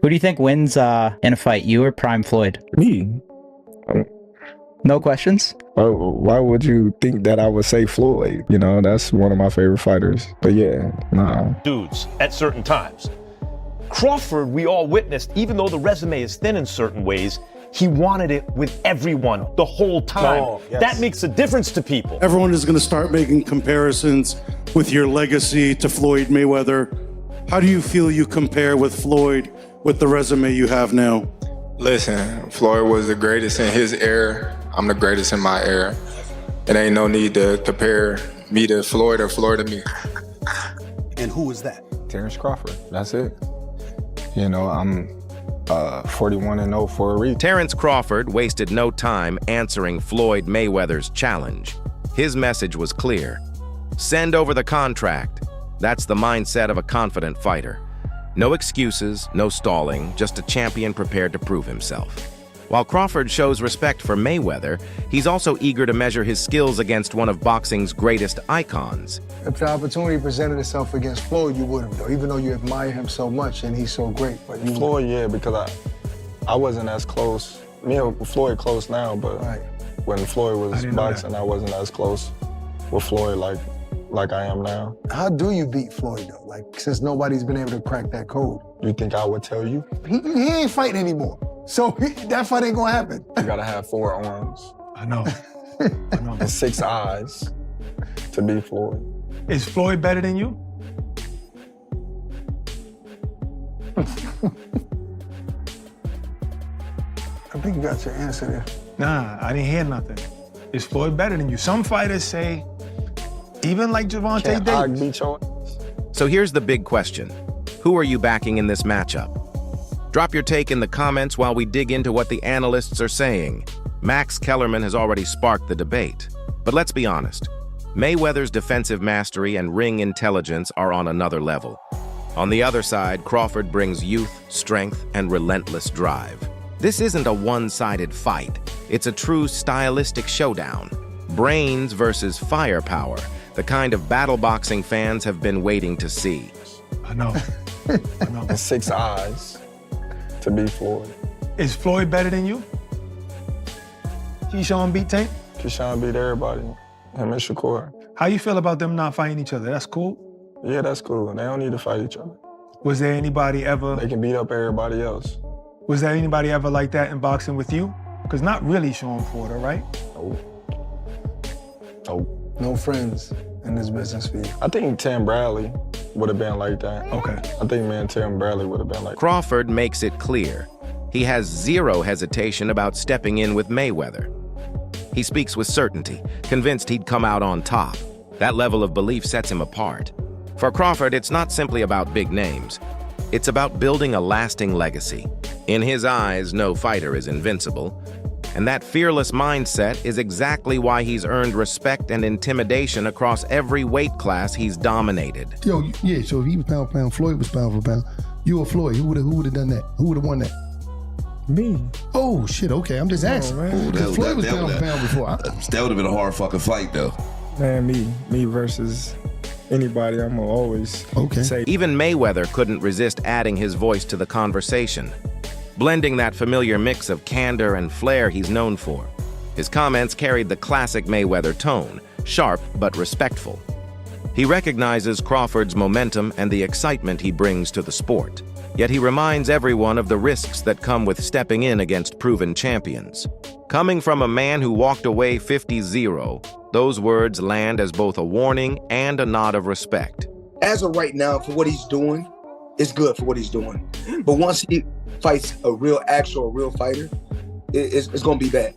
Who do you think wins in a fight, you or Prime Floyd? Me. No questions? Why would you think that I would say Floyd? You know, that's one of my favorite fighters. But yeah, no. Dudes at certain times. Crawford, we all witnessed, even though the resume is thin in certain ways, he wanted it with everyone the whole time. Oh, yes. That makes a difference to people. Everyone is going to start making comparisons with your legacy to Floyd Mayweather. How do you feel you compare with Floyd with the resume you have now? Listen, Floyd was the greatest in his era. I'm the greatest in my era. It ain't no need to compare me to Floyd or Floyd to me. And who is that? Terence Crawford, that's it. You know, I'm 41-0 for a reason. Terence Crawford wasted no time answering Floyd Mayweather's challenge. His message was clear. Send over the contract. That's the mindset of a confident fighter. No excuses, no stalling, just a champion prepared to prove himself. While Crawford shows respect for Mayweather, he's also eager to measure his skills against one of boxing's greatest icons. If the opportunity presented itself against Floyd, you would have, though, even though you admire him so much and he's so great. But you Floyd, yeah, because I wasn't as close. Me and Floyd close now, but right. When Floyd was boxing, I wasn't as close with Floyd like I am now. How do you beat Floyd, though? Like, since nobody's been able to crack that code. You think I would tell you? He ain't fighting anymore. So that fight ain't gonna happen. You gotta have 4 arms. I know. I know. And 6 eyes to beat Floyd. Is Floyd better than you? I think you got your answer there. Nah, I didn't hear nothing. Is Floyd better than you? Some fighters say, even like Gervonta Can't I Davis. beat your ass? So here's the big question. Who are you backing in this matchup? Drop your take in the comments while we dig into what the analysts are saying. Max Kellerman has already sparked the debate. But let's be honest. Mayweather's defensive mastery and ring intelligence are on another level. On the other side, Crawford brings youth, strength, and relentless drive. This isn't a one-sided fight. It's a true stylistic showdown. Brains versus firepower, the kind of battle boxing fans have been waiting to see. I know. I know. And 6 eyes to beat Floyd. Is Floyd better than you? Keyshawn beat Tank? Keyshawn beat everybody. Him and Shakur. How you feel about them not fighting each other? That's cool? Yeah, that's cool. They don't need to fight each other. Was there anybody ever... They can beat up everybody else. Was there anybody ever like that in boxing with you? Because not really Sean Porter, right? No. No friends in this business for you. I think Tim Bradley would have been like that. Okay. I think me and Tim Bradley would have been like that. Crawford makes it clear. He has zero hesitation about stepping in with Mayweather. He speaks with certainty, convinced he'd come out on top. That level of belief sets him apart. For Crawford, it's not simply about big names. It's about building a lasting legacy. In his eyes, no fighter is invincible. And that fearless mindset is exactly why he's earned respect and intimidation across every weight class he's dominated. Yo, yeah, so if he was pound for pound, Floyd was pound for pound. You or Floyd, who would have done that? Who would have won that? Me. Oh, shit, okay, I'm just asking. Floyd was pound for pound before. That would have been a hard fucking fight, though. Man, me versus anybody, I'm gonna always say. Even Mayweather couldn't resist adding his voice to the conversation, blending that familiar mix of candor and flair he's known for. His comments carried the classic Mayweather tone, sharp but respectful. He recognizes Crawford's momentum and the excitement he brings to the sport, yet he reminds everyone of the risks that come with stepping in against proven champions. Coming from a man who walked away 50-0, those words land as both a warning and a nod of respect. As of right now, for what he's doing, it's good for what he's doing. But once he fights a real fighter, it's going to be bad.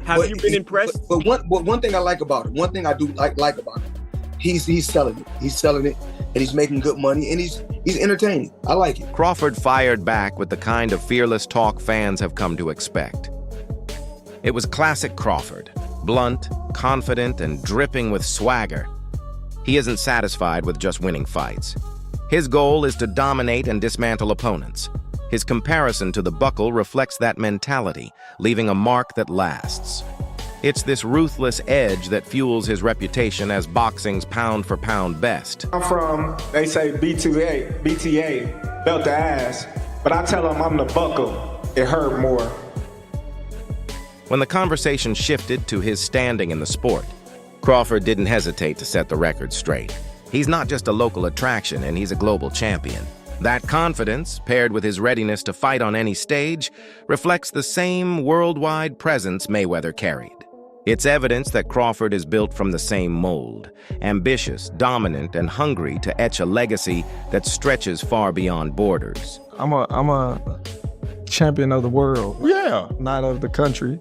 Have you been impressed? But one thing I like about him, one thing I do like about him, he's selling it. He's selling it, and he's making good money, and he's entertaining. I like it. Crawford fired back with the kind of fearless talk fans have come to expect. It was classic Crawford, blunt, confident, and dripping with swagger. He isn't satisfied with just winning fights. His goal is to dominate and dismantle opponents. His comparison to the Buckle reflects that mentality, leaving a mark that lasts. It's this ruthless edge that fuels his reputation as boxing's pound-for-pound best. I'm from, they say BTA, belt the ass. But I tell him I'm the buckle. It hurt more. When the conversation shifted to his standing in the sport, Crawford didn't hesitate to set the record straight. He's not just a local attraction, and he's a global champion. That confidence, paired with his readiness to fight on any stage, reflects the same worldwide presence Mayweather carried. It's evidence that Crawford is built from the same mold, ambitious, dominant, and hungry to etch a legacy that stretches far beyond borders. I'm a champion of the world. Yeah. Not of the country.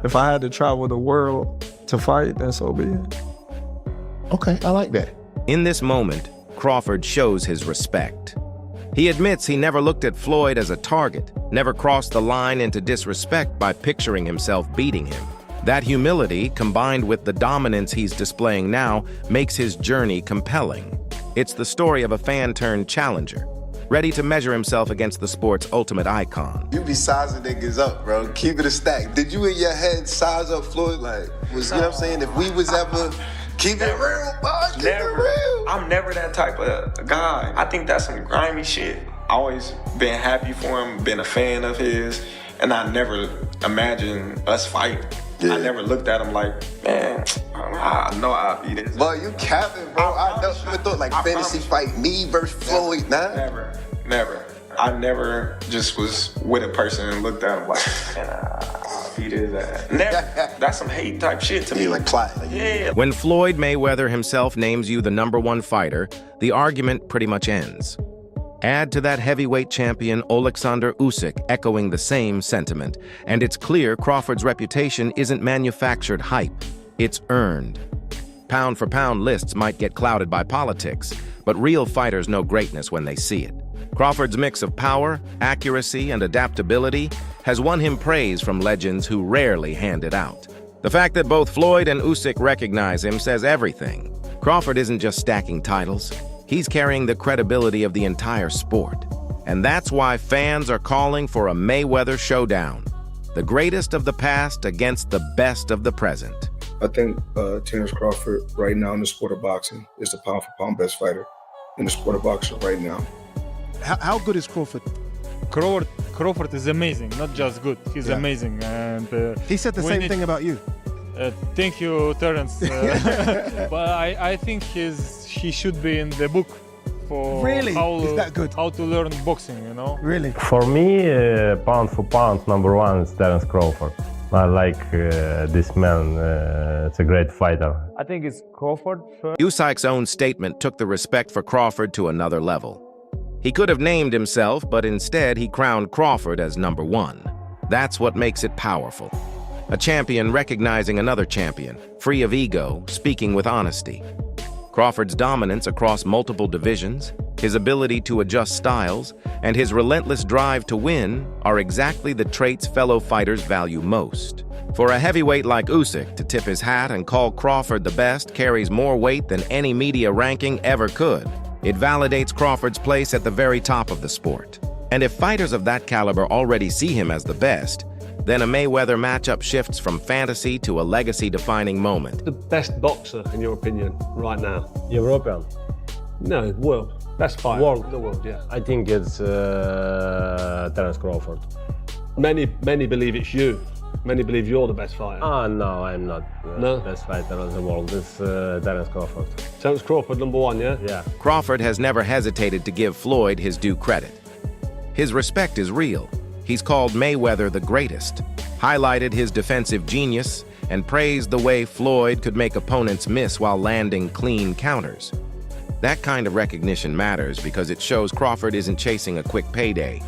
If I had to travel the world to fight, then so be it. Okay, I like that. In this moment, Crawford shows his respect. He admits he never looked at Floyd as a target, never crossed the line into disrespect by picturing himself beating him. That humility, combined with the dominance he's displaying now, makes his journey compelling. It's the story of a fan-turned-challenger, ready to measure himself against the sport's ultimate icon. You be sizing niggas up, bro. Keep it a stack. Did you in your head size up Floyd? Like, you know what I'm saying? If we was ever, keep it real, boss, keep it real. I'm never that type of guy. I think that's some grimy shit. I always been happy for him, been a fan of his, and I never imagined us fighting. Yeah. I never looked at him like, man, I know I'll be this. But you capping, bro. I never thought like fantasy fight me versus Floyd, nah. Never. I never just was with a person and looked at him like, man, I'll beat his ass. Never. That's some hate type shit to me. Like plot. Like, yeah. When Floyd Mayweather himself names you the #1 fighter, the argument pretty much ends. Add to that heavyweight champion Oleksandr Usyk echoing the same sentiment, and it's clear Crawford's reputation isn't manufactured hype, it's earned. Pound-for-pound lists might get clouded by politics, but real fighters know greatness when they see it. Crawford's mix of power, accuracy, and adaptability has won him praise from legends who rarely hand it out. The fact that both Floyd and Usyk recognize him says everything. Crawford isn't just stacking titles. He's carrying the credibility of the entire sport. And that's why fans are calling for a Mayweather showdown. The greatest of the past against the best of the present. I think Terence Crawford right now in the sport of boxing is the pound-for-pound best fighter in the sport of boxing right now. How good is Crawford? Crawford is amazing, not just good. He's amazing. And He said the same thing about you. Thank you, Terence. But I think he should be in the book for Really? Is that good? How to learn boxing, you know? Really? For me, pound for pound, #1 is Terence Crawford. I like this man. It's a great fighter. I think it's Crawford first. Usyk's own statement took the respect for Crawford to another level. He could have named himself, but instead he crowned Crawford as #1. That's what makes it powerful. A champion recognizing another champion, free of ego, speaking with honesty. Crawford's dominance across multiple divisions, his ability to adjust styles, and his relentless drive to win are exactly the traits fellow fighters value most. For a heavyweight like Usyk to tip his hat and call Crawford the best carries more weight than any media ranking ever could. It validates Crawford's place at the very top of the sport. And if fighters of that caliber already see him as the best, then a Mayweather matchup shifts from fantasy to a legacy-defining moment. The best boxer, in your opinion, right now? European. No, world. Best fighter World. in the world, yeah. I think it's Terence Crawford. Many believe it's you. Many believe you're the best fighter. No, I'm not the best fighter in the world. It's Terence Crawford. Terence Crawford, #1, yeah? Yeah. Crawford has never hesitated to give Floyd his due credit. His respect is real. He's called Mayweather the greatest, highlighted his defensive genius, and praised the way Floyd could make opponents miss while landing clean counters. That kind of recognition matters because it shows Crawford isn't chasing a quick payday.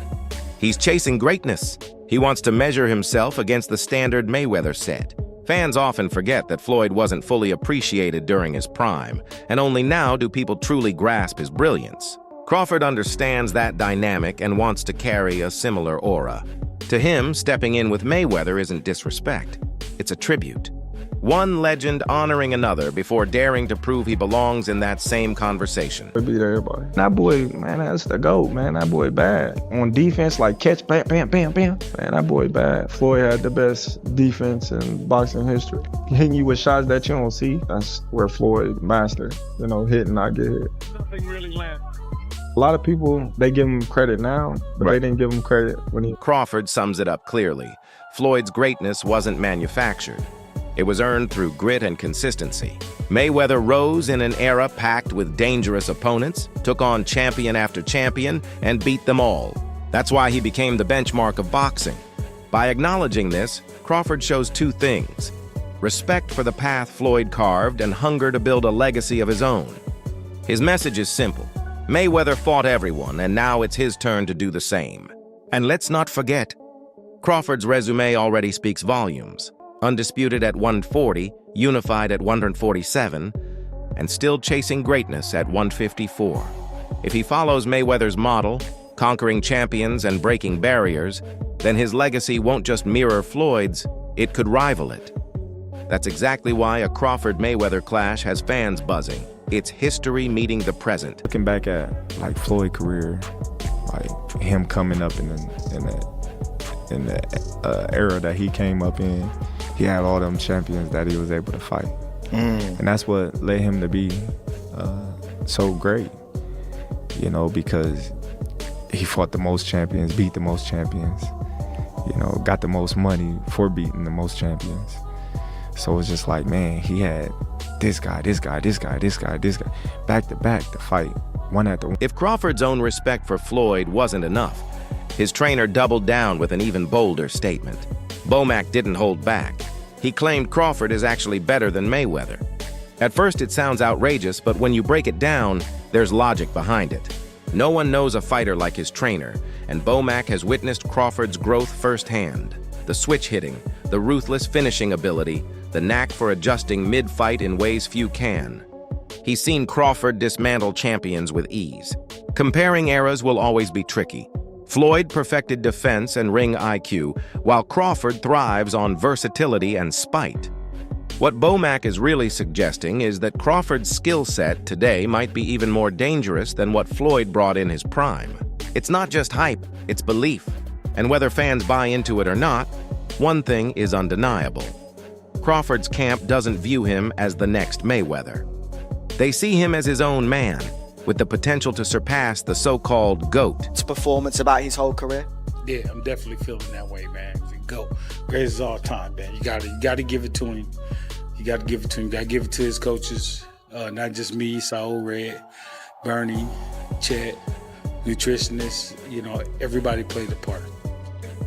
He's chasing greatness. He wants to measure himself against the standard Mayweather set. Fans often forget that Floyd wasn't fully appreciated during his prime, and only now do people truly grasp his brilliance. Crawford understands that dynamic and wants to carry a similar aura. To him, stepping in with Mayweather isn't disrespect. It's a tribute. One legend honoring another before daring to prove he belongs in that same conversation. Beat everybody. That boy, man, that's the GOAT, man. That boy bad. On defense, like catch, bam, bam, bam, bam. Man, that boy bad. Floyd had the best defense in boxing history. Hitting you with shots that you don't see, that's where Floyd mastered. You know, hit and not get hit. Nothing really lands. A lot of people, they give him credit now, but they didn't give him credit when he... Crawford sums it up clearly. Floyd's greatness wasn't manufactured. It was earned through grit and consistency. Mayweather rose in an era packed with dangerous opponents, took on champion after champion, and beat them all. That's why he became the benchmark of boxing. By acknowledging this, Crawford shows two things: respect for the path Floyd carved and hunger to build a legacy of his own. His message is simple. Mayweather fought everyone, and now it's his turn to do the same. And let's not forget, Crawford's resume already speaks volumes. Undisputed at 140, unified at 147, and still chasing greatness at 154. If he follows Mayweather's model, conquering champions and breaking barriers, then his legacy won't just mirror Floyd's, it could rival it. That's exactly why a Crawford-Mayweather clash has fans buzzing. It's history meeting the present. Looking back at like Floyd's career, like him coming up in the era that he came up in, he had all them champions that he was able to fight. And that's what led him to be so great, you know, because he fought the most champions, beat the most champions, you know, got the most money for beating the most champions. So it's just like, man, he had this guy, back to back to fight, one after one. If Crawford's own respect for Floyd wasn't enough, his trainer doubled down with an even bolder statement. Bomac didn't hold back. He claimed Crawford is actually better than Mayweather. At first it sounds outrageous, but when you break it down, there's logic behind it. No one knows a fighter like his trainer, and Bomac has witnessed Crawford's growth firsthand. The switch hitting, the ruthless finishing ability, the knack for adjusting mid-fight in ways few can. He's seen Crawford dismantle champions with ease. Comparing eras will always be tricky. Floyd perfected defense and ring IQ, while Crawford thrives on versatility and spite. What Bomac is really suggesting is that Crawford's skill set today might be even more dangerous than what Floyd brought in his prime. It's not just hype, it's belief. And whether fans buy into it or not, one thing is undeniable. Crawford's camp doesn't view him as the next Mayweather. They see him as his own man, with the potential to surpass the so-called GOAT. It's performance about his whole career? Yeah, I'm definitely feeling that way, man. He's a GOAT. Greatest of all time, man. You gotta give it to him. You gotta give it to him. You gotta give it to his coaches. Not just me, Saul Red, Bernie, Chet, nutritionists. You know, everybody played a part.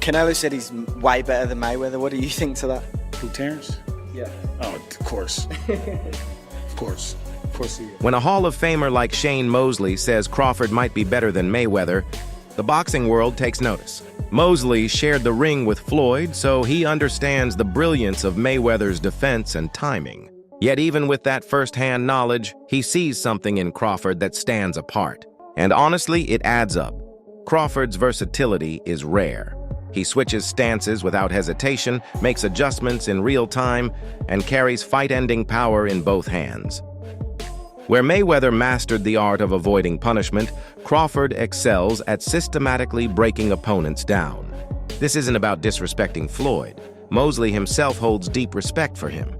Canelo said he's way better than Mayweather. What do you think to that? Who, Terence? Yeah. Oh, of course. Of course. Of course he is. When a Hall of Famer like Shane Mosley says Crawford might be better than Mayweather, the boxing world takes notice. Mosley shared the ring with Floyd, so he understands the brilliance of Mayweather's defense and timing. Yet even with that first-hand knowledge, he sees something in Crawford that stands apart. And honestly, it adds up. Crawford's versatility is rare. He switches stances without hesitation, makes adjustments in real time, and carries fight-ending power in both hands. Where Mayweather mastered the art of avoiding punishment, Crawford excels at systematically breaking opponents down. This isn't about disrespecting Floyd. Mosley himself holds deep respect for him.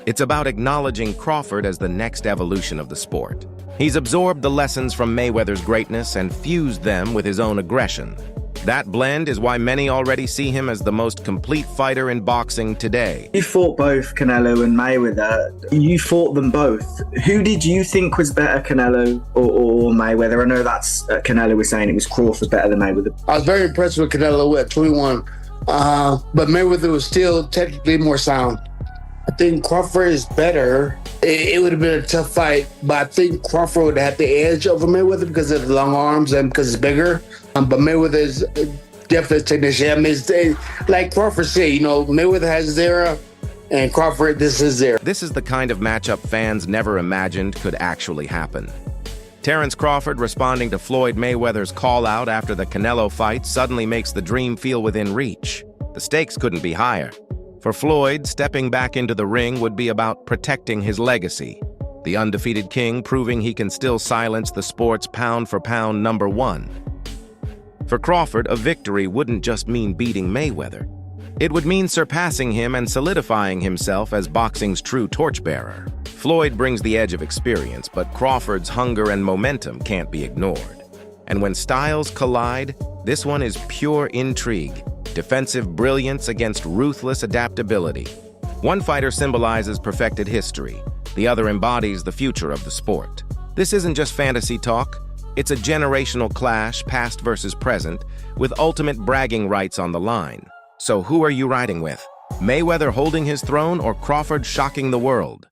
It's about acknowledging Crawford as the next evolution of the sport. He's absorbed the lessons from Mayweather's greatness and fused them with his own aggression. That blend is why many already see him as the most complete fighter in boxing today. You fought both Canelo and Mayweather. You fought them both. Who did you think was better, Canelo or Mayweather? I know that's Canelo was saying it was Crawford better than Mayweather. I was very impressed with Canelo at 21, but Mayweather was still technically more sound. I think Crawford is better. It would have been a tough fight, but I think Crawford would have the edge over Mayweather because of the long arms and because it's bigger. But Mayweather is definitely a technician. I mean, like Crawford said, you know, Mayweather has his era, and Crawford, this is his era. This is the kind of matchup fans never imagined could actually happen. Terence Crawford responding to Floyd Mayweather's call-out after the Canelo fight suddenly makes the dream feel within reach. The stakes couldn't be higher. For Floyd, stepping back into the ring would be about protecting his legacy. The undefeated king proving he can still silence the sport's pound-for-pound #1. For Crawford, a victory wouldn't just mean beating Mayweather. It would mean surpassing him and solidifying himself as boxing's true torchbearer. Floyd brings the edge of experience, but Crawford's hunger and momentum can't be ignored. And when styles collide, this one is pure intrigue, defensive brilliance against ruthless adaptability. One fighter symbolizes perfected history, the other embodies the future of the sport. This isn't just fantasy talk, it's a generational clash, past versus present, with ultimate bragging rights on the line. So who are you riding with? Mayweather holding his throne or Crawford shocking the world?